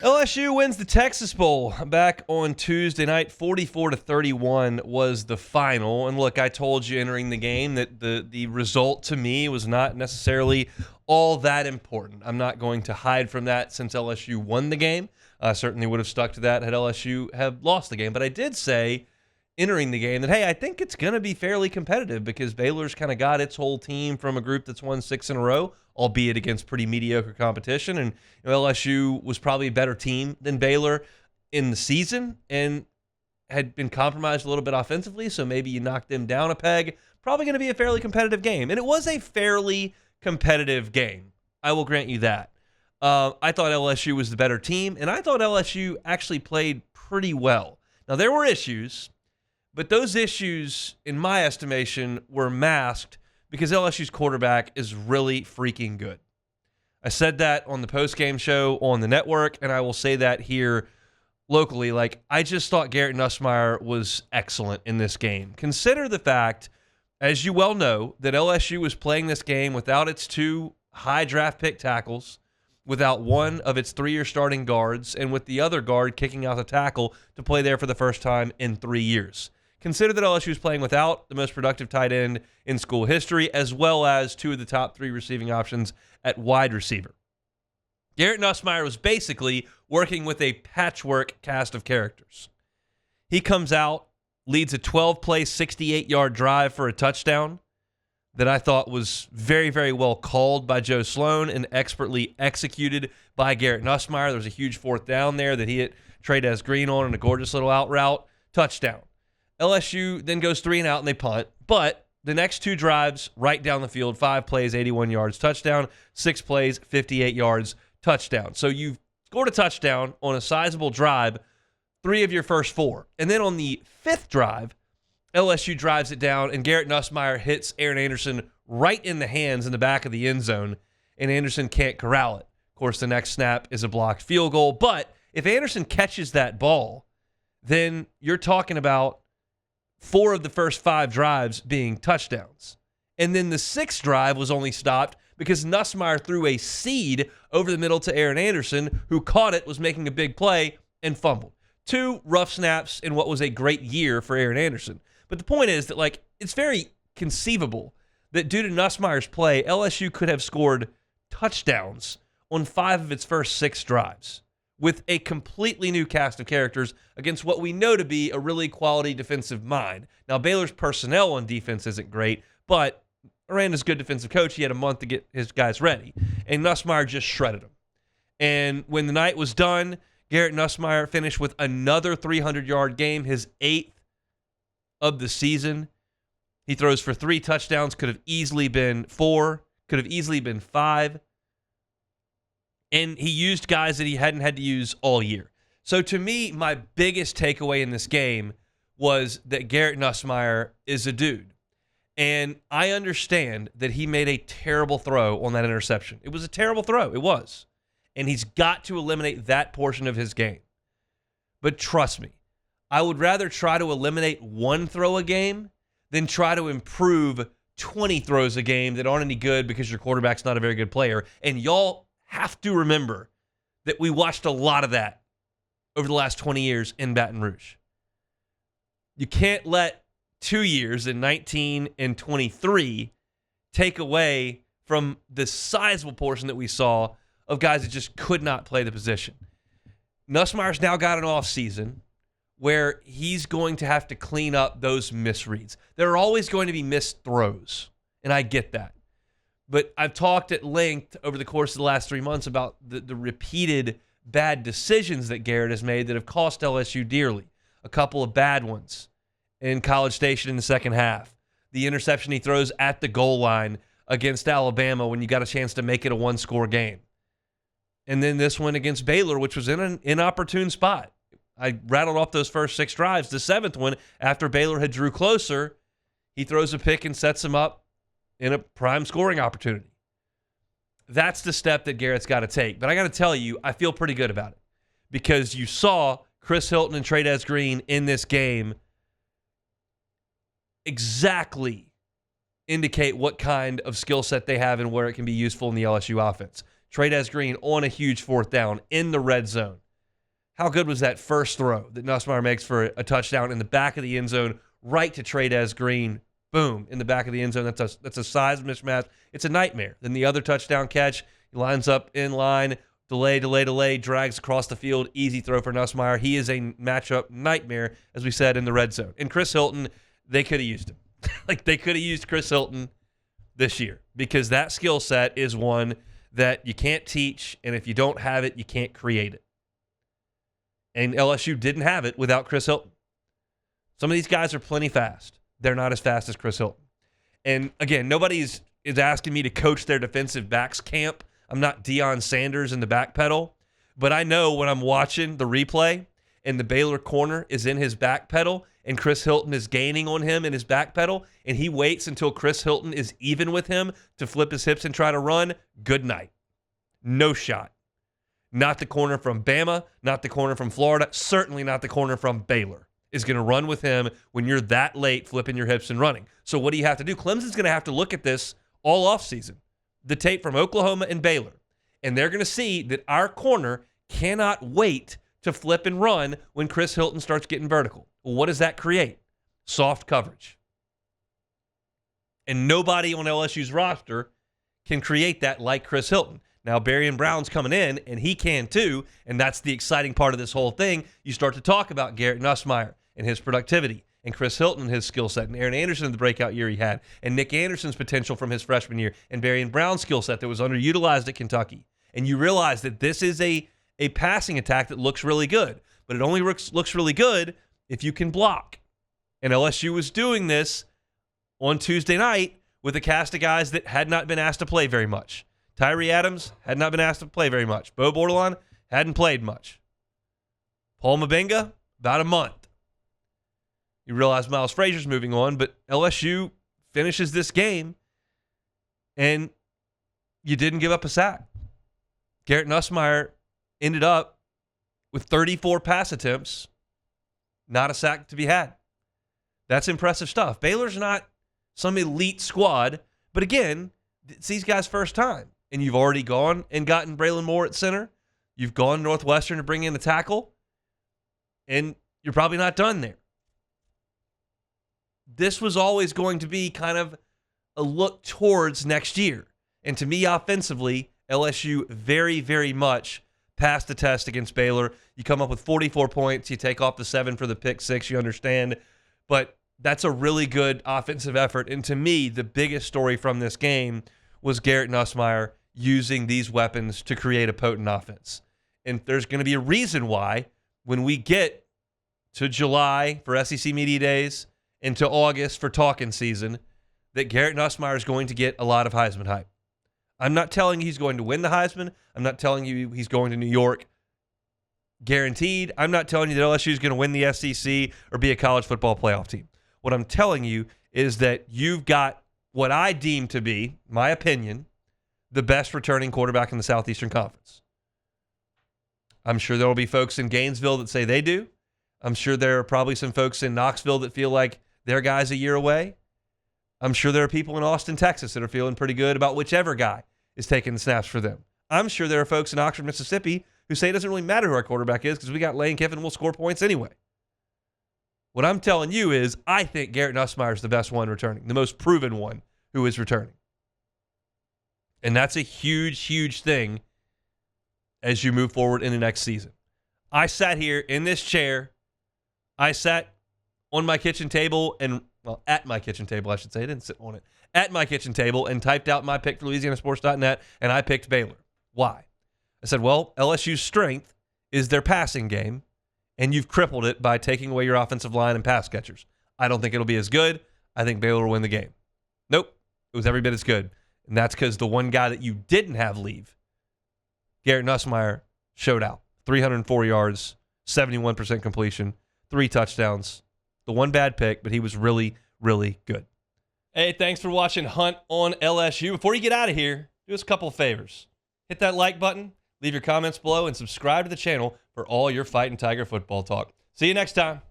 LSU wins the Texas Bowl back on Tuesday night. 44-31 was the final. And look, I told you entering the game that the result to me was not necessarily all that important. I'm not going to hide from that since LSU won the game. I certainly would have stuck to that had LSU have lost the game. But I did say entering the game that, hey, I think it's going to be fairly competitive because Baylor's kind of got its whole team from a group that's won 6 in a row, albeit against pretty mediocre competition. And LSU was probably a better team than Baylor in the season and had been compromised a little bit offensively, so maybe you knocked them down a peg. Probably going to be a fairly competitive game. And it was a fairly competitive game. I will grant you that. I thought LSU was the better team, and I thought LSU actually played pretty well. Now, there were issues, but those issues, in my estimation, were masked because LSU's quarterback is really freaking good. I said that on the postgame show on the network, and I will say that here locally. I just thought Garrett Nussmeier was excellent in this game. Consider the fact, as you well know, that LSU was playing this game without its 2 high draft pick tackles, without one of its 3-year starting guards, and with the other guard kicking out the tackle to play there for the first time in 3 years. Consider that LSU is playing without the most productive tight end in school history, as well as 2 of the top 3 receiving options at wide receiver. Garrett Nussmeier was basically working with a patchwork cast of characters. He comes out, leads a 12-play, 68-yard drive for a touchdown that I thought was very, very well called by Joe Sloan and expertly executed by Garrett Nussmeier. There was a huge 4th down there that he hit Trey'Dez Green on in a gorgeous little out route. Touchdown. LSU then goes 3 and out and they punt, but the next 2 drives right down the field, 5 plays, 81 yards, touchdown, 6 plays, 58 yards, touchdown. So you've scored a touchdown on a sizable drive, 3 of your first 4. And then on the 5th drive, LSU drives it down and Garrett Nussmeier hits Aaron Anderson right in the hands in the back of the end zone, and Anderson can't corral it. Of course, the next snap is a blocked field goal, but if Anderson catches that ball, then you're talking about 4 of the first 5 drives being touchdowns. And then the 6th drive was only stopped because Nussmeier threw a seed over the middle to Aaron Anderson, who caught it, was making a big play, and fumbled. 2 rough snaps in what was a great year for Aaron Anderson. But the point is that, it's very conceivable that due to Nussmeier's play, LSU could have scored touchdowns on 5 of its first 6 drives, with a completely new cast of characters against what we know to be a really quality defensive mind. Now, Baylor's personnel on defense isn't great, but Aranda's a good defensive coach. He had a month to get his guys ready, and Nussmeier just shredded them. And when the night was done, Garrett Nussmeier finished with another 300-yard game, his 8th of the season. He throws for 3 touchdowns, could have easily been 4, could have easily been 5. And he used guys that he hadn't had to use all year. So to me, my biggest takeaway in this game was that Garrett Nussmeier is a dude. And I understand that he made a terrible throw on that interception. It was a terrible throw. It was. And he's got to eliminate that portion of his game. But trust me, I would rather try to eliminate 1 throw a game than try to improve 20 throws a game that aren't any good because your quarterback's not a very good player. And y'all have to remember that we watched a lot of that over the last 20 years in Baton Rouge. You can't let 2 years in 19 and 23 take away from the sizable portion that we saw of guys that just could not play the position. Nussmeier's now got an offseason where he's going to have to clean up those misreads. There are always going to be missed throws, and I get that. But I've talked at length over the course of the last 3 months about the repeated bad decisions that Garrett has made that have cost LSU dearly. A couple of bad ones in College Station in the second half. The interception he throws at the goal line against Alabama when you got a chance to make it a 1-score game. And then this one against Baylor, which was in an inopportune spot. I rattled off those first 6 drives. The 7th one, after Baylor had drew closer, he throws a pick and sets him up in a prime scoring opportunity. That's the step that Garrett's got to take. But I got to tell you, I feel pretty good about it because you saw Chris Hilton and Trey'Dez Green in this game exactly indicate what kind of skill set they have and where it can be useful in the LSU offense. Trey'Dez Green on a huge 4th down in the red zone. How good was that first throw that Nussmeier makes for a touchdown in the back of the end zone, right to Trey'Dez Green? Boom, in the back of the end zone. That's a size mismatch. It's a nightmare. Then the other touchdown catch, he lines up in line, delay, drags across the field, easy throw for Nussmeier. He is a matchup nightmare, as we said, in the red zone. And Chris Hilton, they could have used him. They could have used Chris Hilton this year, because that skill set is one that you can't teach, and if you don't have it, you can't create it. And LSU didn't have it without Chris Hilton. Some of these guys are plenty fast. They're not as fast as Chris Hilton. And again, nobody is asking me to coach their defensive backs camp. I'm not Deion Sanders in the back pedal, but I know when I'm watching the replay and the Baylor corner is in his back pedal and Chris Hilton is gaining on him in his back pedal, and he waits until Chris Hilton is even with him to flip his hips and try to run, good night. No shot. Not the corner from Bama, not the corner from Florida, certainly not the corner from Baylor is going to run with him when you're that late flipping your hips and running. So what do you have to do? Clemson's going to have to look at this all offseason, the tape from Oklahoma and Baylor, and they're going to see that our corner cannot wait to flip and run when Chris Hilton starts getting vertical. Well, what does that create? Soft coverage. And nobody on LSU's roster can create that like Chris Hilton. Now, Barry Brown's coming in, and he can too, and that's the exciting part of this whole thing. You start to talk about Garrett Nussmeier and his productivity, and Chris Hilton and his skill set, and Aaron Anderson in the breakout year he had, and Nick Anderson's potential from his freshman year, and Barry Brown's skill set that was underutilized at Kentucky. And you realize that this is a passing attack that looks really good, but it only looks really good if you can block. And LSU was doing this on Tuesday night with a cast of guys that had not been asked to play very much. Tyree Adams had not been asked to play very much. Bo Bordelon hadn't played much. Paul Mabenga, about a month. You realize Miles Frazier's moving on, but LSU finishes this game, and you didn't give up a sack. Garrett Nussmeier ended up with 34 pass attempts, not a sack to be had. That's impressive stuff. Baylor's not some elite squad, but again, it's these guys' first time. And you've already gone and gotten Braylon Moore at center. You've gone Northwestern to bring in a tackle. And you're probably not done there. This was always going to be kind of a look towards next year. And to me, offensively, LSU very, very much passed the test against Baylor. You come up with 44 points. You take off the 7 for the pick 6. You understand. But that's a really good offensive effort. And to me, the biggest story from this game was Garrett Nussmeier using these weapons to create a potent offense. And there's going to be a reason why when we get to July for SEC Media Days and to August for talking season, that Garrett Nussmeier is going to get a lot of Heisman hype. I'm not telling you he's going to win the Heisman. I'm not telling you he's going to New York guaranteed. I'm not telling you that LSU is going to win the SEC or be a college football playoff team. What I'm telling you is that you've got what I deem to be, my opinion, the best returning quarterback in the Southeastern Conference. I'm sure there will be folks in Gainesville that say they do. I'm sure there are probably some folks in Knoxville that feel like their guy's a year away. I'm sure there are people in Austin, Texas that are feeling pretty good about whichever guy is taking the snaps for them. I'm sure there are folks in Oxford, Mississippi who say it doesn't really matter who our quarterback is because we got Lane Kiffin and we'll score points anyway. What I'm telling you is I think Garrett Nussmeier is the best one returning, the most proven one who is returning. And that's a huge, huge thing as you move forward in the next season. I sat here in this chair. I sat on my kitchen table at my kitchen table, I should say. I didn't sit on it. At my kitchen table and typed out my pick for LouisianaSports.net, and I picked Baylor. Why? I said, well, LSU's strength is their passing game, and you've crippled it by taking away your offensive line and pass catchers. I don't think it'll be as good. I think Baylor will win the game. Nope. It was every bit as good. And that's because the one guy that you didn't have leave, Garrett Nussmeier, showed out. 304 yards, 71% completion, 3 touchdowns. The one bad pick, but he was really, really good. Hey, thanks for watching Hunt on LSU. Before you get out of here, do us a couple of favors. Hit that like button, leave your comments below, and subscribe to the channel for all your Fighting Tiger football talk. See you next time.